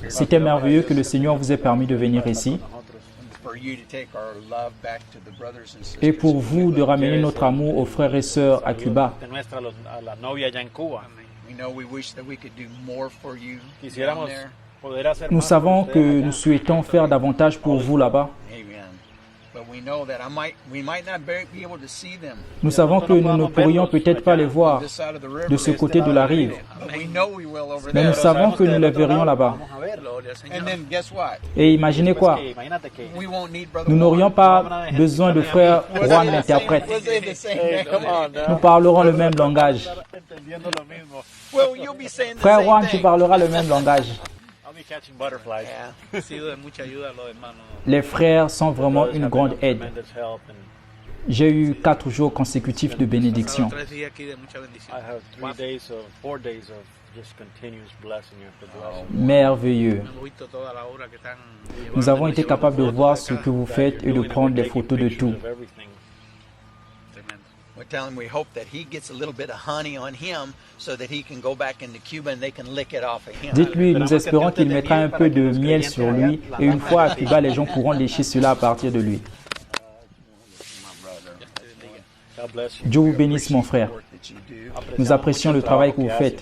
C'était merveilleux que le Seigneur vous ait permis de venir ici et pour vous de ramener notre amour aux frères et sœurs à Cuba. Nous savons que nous souhaitons faire davantage pour vous là-bas. Nous savons que nous ne pourrions peut-être pas les voir de ce côté de la rive, mais nous savons que nous les verrions là-bas. Et imaginez quoi? Nous n'aurions pas besoin de frère Juan l'interprète. Nous parlerons le même langage. Frère Juan, tu parleras le même langage. Les frères sont vraiment une grande aide. J'ai eu 4 jours consécutifs de bénédiction. Merveilleux. Nous avons été capables de voir ce que vous faites et de prendre des photos de tout. Dites-lui, nous espérons qu'il mettra un peu de miel sur lui et une fois à Cuba, les gens pourront lécher cela à partir de lui. Dieu vous bénisse, mon frère. Nous apprécions le travail que vous faites.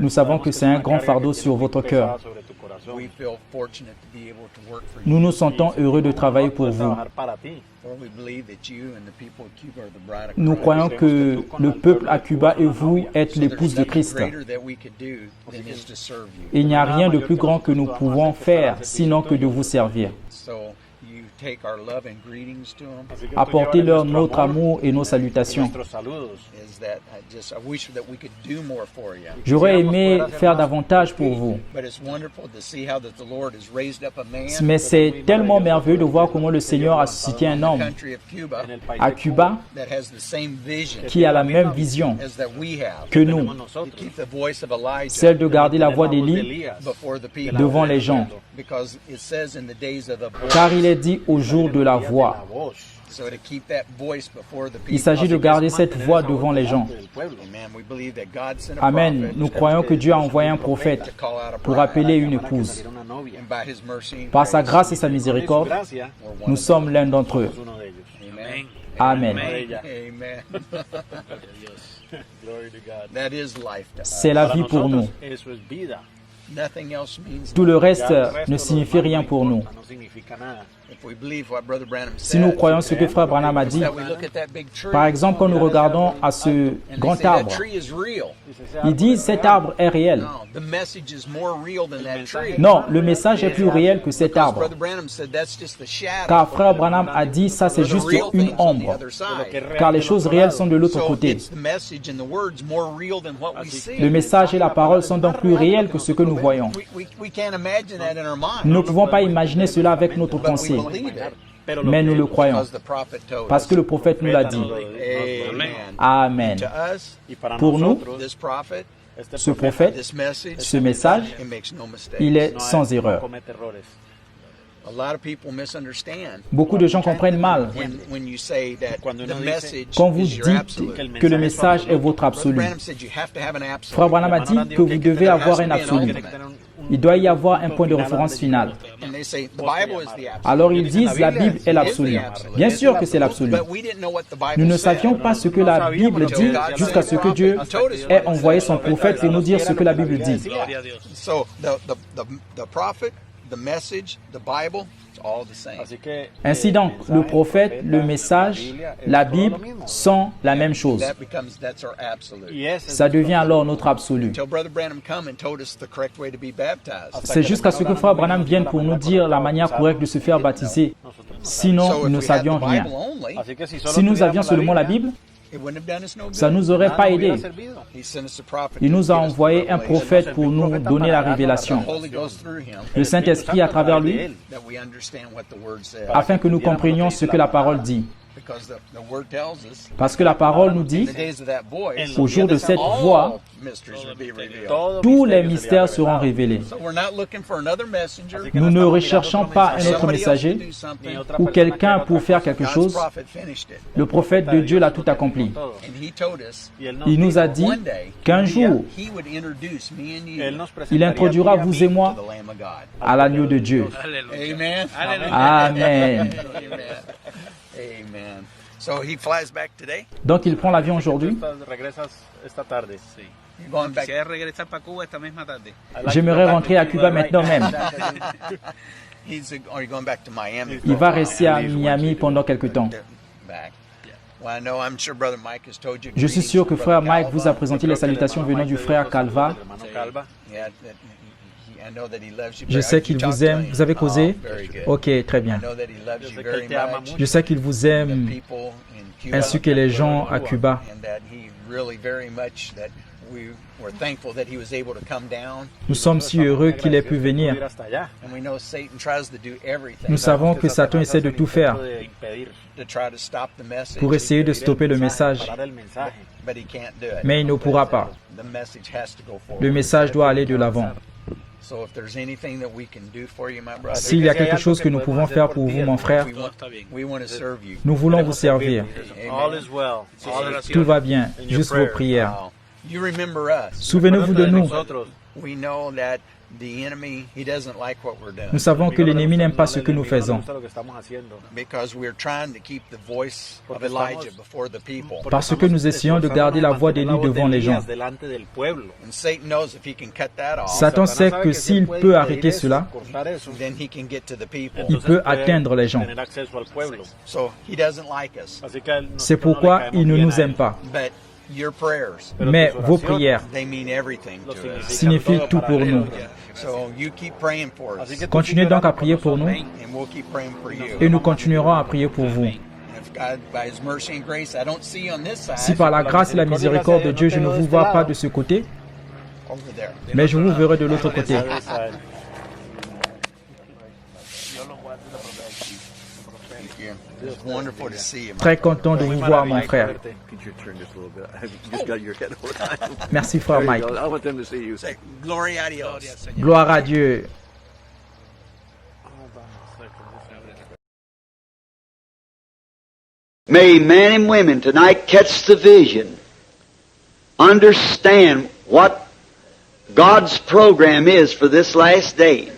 Nous savons que c'est un grand fardeau sur votre cœur. Nous nous sentons heureux de travailler pour vous. Nous croyons que le peuple à Cuba et vous êtes l'épouse de Christ. Il n'y a rien de plus grand que nous pouvons faire, sinon que de vous servir. Apportez-leur notre amour et nos salutations. J'aurais aimé faire davantage pour vous. Mais c'est tellement merveilleux de voir comment le Seigneur a suscité un homme à Cuba qui a la même vision que nous, celle de garder la voix d'Élie devant les gens. Car il est dit au jour de la voix. Il s'agit de garder cette voix devant les gens. Amen. Nous croyons que Dieu a envoyé un prophète pour appeler une épouse. Par sa grâce et sa miséricorde, nous sommes l'un d'entre eux. Amen. C'est la vie pour nous. Tout le reste ne signifie rien pour nous. Si nous croyons ce que Frère Branham a dit, par exemple, quand nous regardons à ce grand arbre, il dit cet arbre est réel. Non, le message est plus réel que cet arbre. Car Frère Branham a dit ça c'est juste une ombre. Car les choses réelles sont de l'autre côté. Le message et la parole sont donc plus réels que ce que nous voyons. Nous ne pouvons pas imaginer cela avec notre pensée. Mais nous le croyons, parce que le prophète nous l'a dit. Amen. Pour nous, ce prophète, ce message, il est sans erreur. Beaucoup de gens comprennent mal quand vous dites que le message est votre absolu. Frère Branham a dit que vous devez avoir un absolu. Il doit y avoir un point de référence final. Alors ils disent la Bible est l'absolu. Bien sûr que c'est l'absolu. Nous ne savions pas ce que la Bible dit jusqu'à ce que Dieu ait envoyé son prophète pour nous dire ce que la Bible dit. Ainsi donc, le prophète, le message, la Bible sont la même chose. Ça devient alors notre absolu. C'est jusqu'à ce que Frère Branham vienne pour nous dire la manière correcte de se faire baptiser. Sinon, nous ne savions rien. Si nous avions seulement la Bible, ça ne nous aurait pas aidé. Il nous a envoyé un prophète pour nous donner la révélation. Le Saint-Esprit à travers lui, afin que nous comprenions ce que la parole dit. Parce que la parole nous dit, au jour de cette voix, tous les mystères seront révélés. Nous ne recherchons pas un autre messager ou quelqu'un pour faire quelque chose. Le prophète de Dieu l'a tout accompli. Il nous a dit qu'un jour, il introduira vous et moi à l'agneau de Dieu. Amen. Donc il prend l'avion aujourd'hui. J'aimerais rentrer à Cuba maintenant même. Il va rester à Miami pendant quelque temps. Je suis sûr que frère Mike vous a présenté les salutations venant du frère Calva. Je sais qu'il vous aime. Vous avez causé? Ok, très bien. Je sais qu'il vous aime, ainsi que les gens à Cuba. Nous sommes si heureux qu'il ait pu venir. Nous savons que Satan essaie de tout faire pour essayer de stopper le message, mais il ne pourra pas. Le message doit aller de l'avant. S'il y a quelque chose que nous pouvons faire pour vous, mon frère, nous voulons vous servir. Tout va bien, juste vos prières. Souvenez-vous de nous. Nous savons que l'ennemi n'aime pas ce que nous faisons. Parce que nous essayons de garder la voix d'Élie devant les gens. Satan sait que s'il peut arrêter cela, il peut atteindre les gens. C'est pourquoi il ne nous aime pas. Mais vos prières signifient tout pour nous. Continuez donc à prier pour nous et nous continuerons à prier pour vous. Si par la grâce et la miséricorde de Dieu, je ne vous vois pas de ce côté, mais je vous verrai de l'autre côté. Très content de vous voir, mon frère. Merci, frère Mike. Gloire à Dieu. May men and women tonight catch the vision, understand what God's program is for this last day.